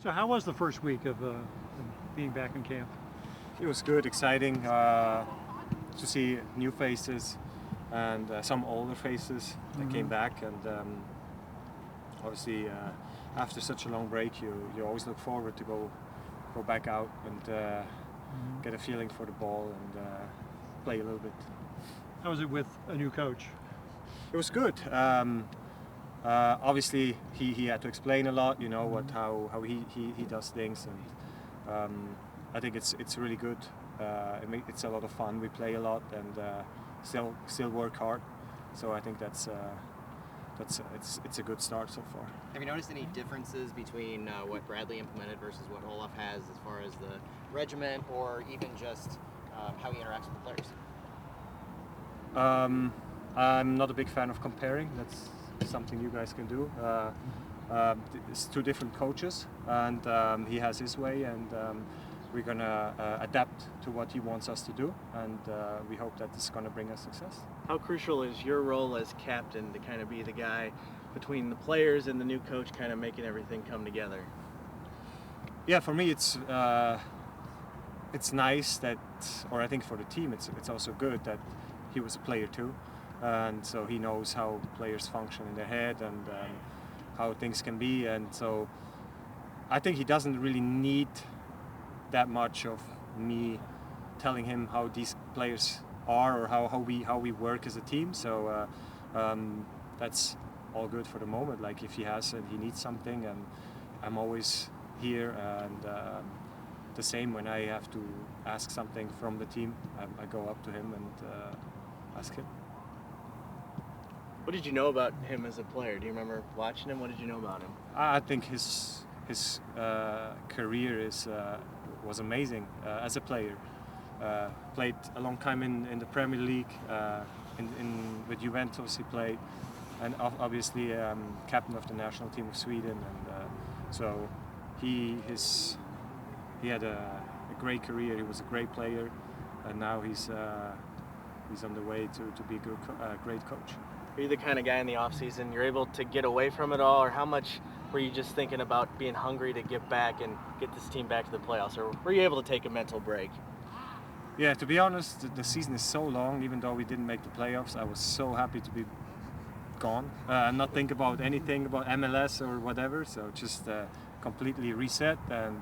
So how was the first week of being back in camp? It was good, exciting to see new faces and some older faces that came back, and obviously after such a long break you always look forward to go back out and get a feeling for the ball and play a little bit. How was it with a new coach? It was good. Obviously he had to explain a lot, you know, how he does things, and I think it's really good. It's a lot of fun. We play a lot and still work hard. So I think it's a good start so far. Have you noticed any differences between what Bradley implemented versus what Olaf has, as far as the regiment or even just how he interacts with the players? I'm not a big fan of comparing. That's something you guys can do. It's two different coaches, and he has his way, and we're gonna adapt to what he wants us to do, and we hope that this is gonna bring us success. How crucial is your role as captain to kind of be the guy between the players and the new coach, kind of making everything come together? Yeah, for me it's nice that, or I think for the team it's also good that he was a player too, and so he knows how players function in their head and how things can be, and so I think he doesn't really need that much of me telling him how these players are or how we work as a team. So that's all good for the moment. Like if he has and he needs something, and I'm always here, and the same when I have to ask something from the team, I go up to him and ask him. What did you know about him as a player? Do you remember watching him? What did you know about him? I think his career was amazing as a player. Played a long time in the Premier League. With Juventus he played, and obviously captain of the national team of Sweden. And so he had a great career. He was a great player, and now he's on the way to be a great coach. Are you the kind of guy in the off season you're able to get away from it all, or how much were you just thinking about being hungry to get back and get this team back to the playoffs, or were you able to take a mental break? Yeah, to be honest, the season is so long. Even though we didn't make the playoffs, I was so happy to be gone and not think about anything about MLS or whatever. So just completely reset. And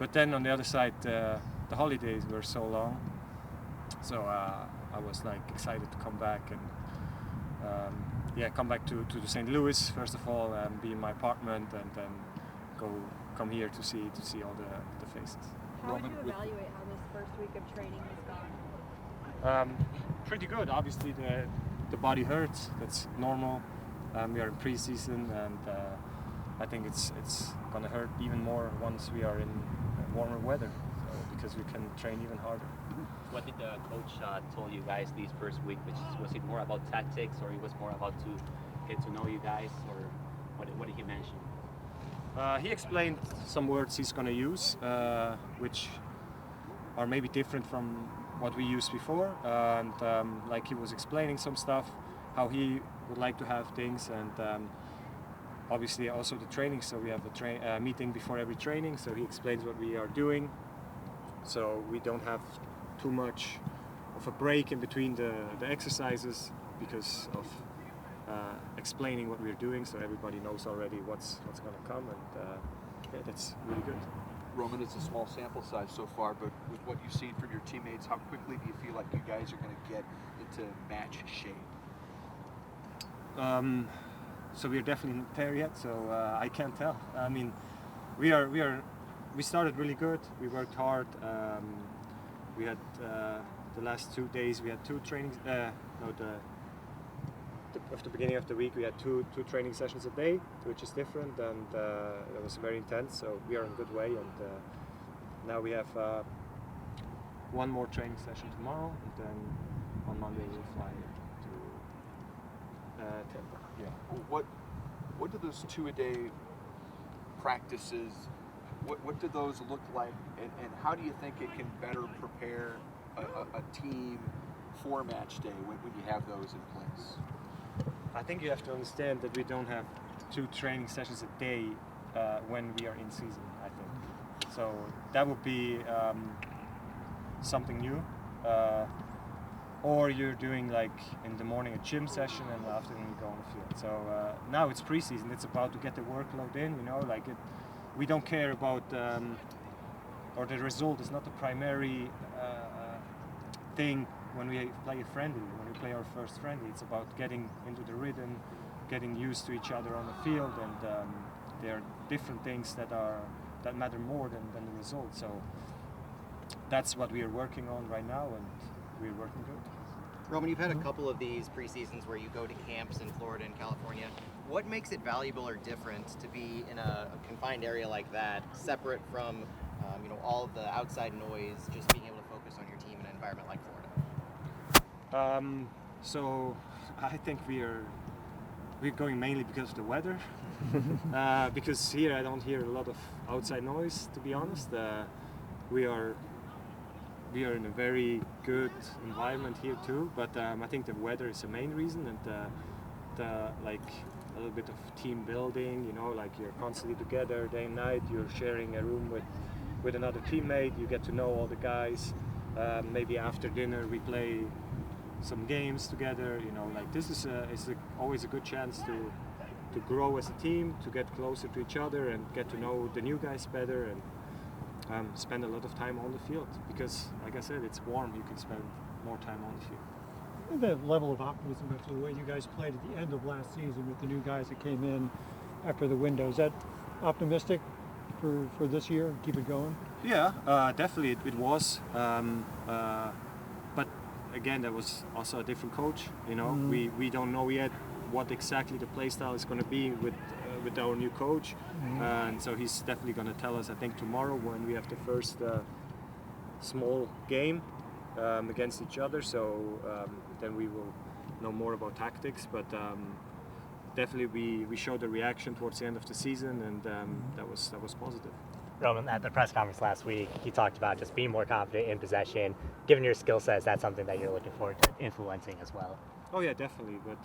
but then on the other side, the holidays were so long, so I was like excited to come back and come back to St. Louis first of all, and be in my apartment, and then come here to see all the faces. How would you evaluate how this first week of training has gone? Pretty good. Obviously the body hurts. That's normal. We are in preseason, and I think it's gonna hurt even more once we are in warmer weather, because we can train even harder. What did the coach told you guys these first week? Was it more about tactics, or it was more about to get to know you guys, or what did he mention? He explained some words he's going to use, which are maybe different from what we used before, and like he was explaining some stuff, how he would like to have things, and obviously also the training. So we have a meeting before every training, so he explains what we are doing, so we don't have too much of a break in between the exercises, because of explaining what we're doing, so everybody knows already what's going to come, and that's really good. Roman, it's a small sample size so far, but with what you've seen from your teammates, how quickly do you feel like you guys are going to get into match shape? So we're definitely not there yet, so I can't tell. I mean, we started really good. We worked hard. We had the last 2 days we had two trainings. At the beginning of the week we had two training sessions a day, which is different, and it was very intense. So we are in a good way, and now we have one more training session tomorrow, and then on Monday we'll fly to Tampa. Yeah. What do those 2-a-day practices? What do those look like, and how do you think it can better prepare a team for match day when you have those in place? I think you have to understand that we don't have 2 training sessions a day when we are in season, I think. So that would be something new. Or you're doing like in the morning a gym session and in the afternoon you go on the field. So now it's preseason. It's about to get the workload in. You know, like we don't care about or the result is not the primary thing when we play a friendly. When we play our first friendly, it's about getting into the rhythm, getting used to each other on the field, and there are different things that matter more than the result. So that's what we are working on right now, and we're working good. Roman, you've had a couple of these preseasons where you go to camps in Florida and California. What makes it valuable or different to be in a confined area like that, separate from all of the outside noise, just being able to focus on your team in an environment like Florida? So I think we're going mainly because of the weather. Because here I don't hear a lot of outside noise, to be honest. We are in a very good environment here too, but I think the weather is the main reason, and the like a little bit of team building. Like you're constantly together day and night. You're sharing a room with another teammate. You get to know all the guys. Maybe after dinner we play some games together. Like this is always a good chance to grow as a team, to get closer to each other and get to know the new guys better, and spend a lot of time on the field, because like I said, it's warm. You can spend more time on the field. The level of optimism after the way you guys played at the end of last season with the new guys that came in after the window, is that optimistic for this year? Keep it going? Yeah, definitely it was. But again, there was also a different coach. We don't know yet what exactly the play style is going to be with our new coach, and so he's definitely going to tell us, I think, tomorrow when we have the first small game against each other. So then we will know more about tactics, but definitely we showed a reaction towards the end of the season, and that was positive. Roman, at the press conference last week, he talked about just being more confident in possession. Given your skill set, is that something that you're looking forward to influencing as well? Oh yeah, definitely. But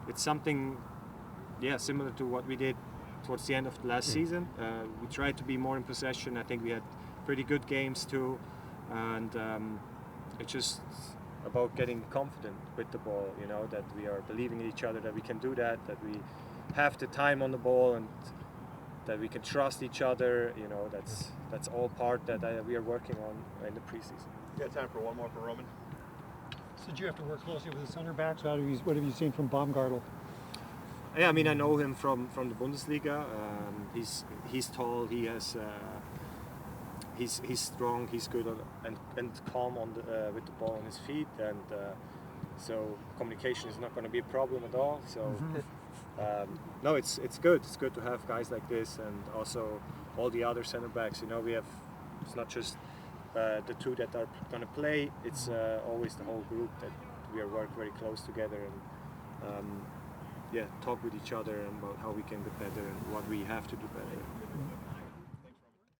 it's something, similar to what we did towards the end of the last season. We tried to be more in possession. I think we had pretty good games too, and it's just about getting confident with the ball. That we are believing in each other, that we can do that we have the time on the ball, and that we can trust each other. That's all part that we are working on in the preseason. You got time for one more for Roman? Did you have to work closely with the center backs? What have you seen from Baumgartel? Yeah, I mean, I know him from the Bundesliga. He's tall. He has he's strong. He's good and calm with the ball on his feet, and so communication is not going to be a problem at all. So no, it's good. It's good to have guys like this, and also all the other center backs. We have. It's not just the two that are going to play. It's always the whole group that we are work very close together, and talk with each other about how we can get better and what we have to do better.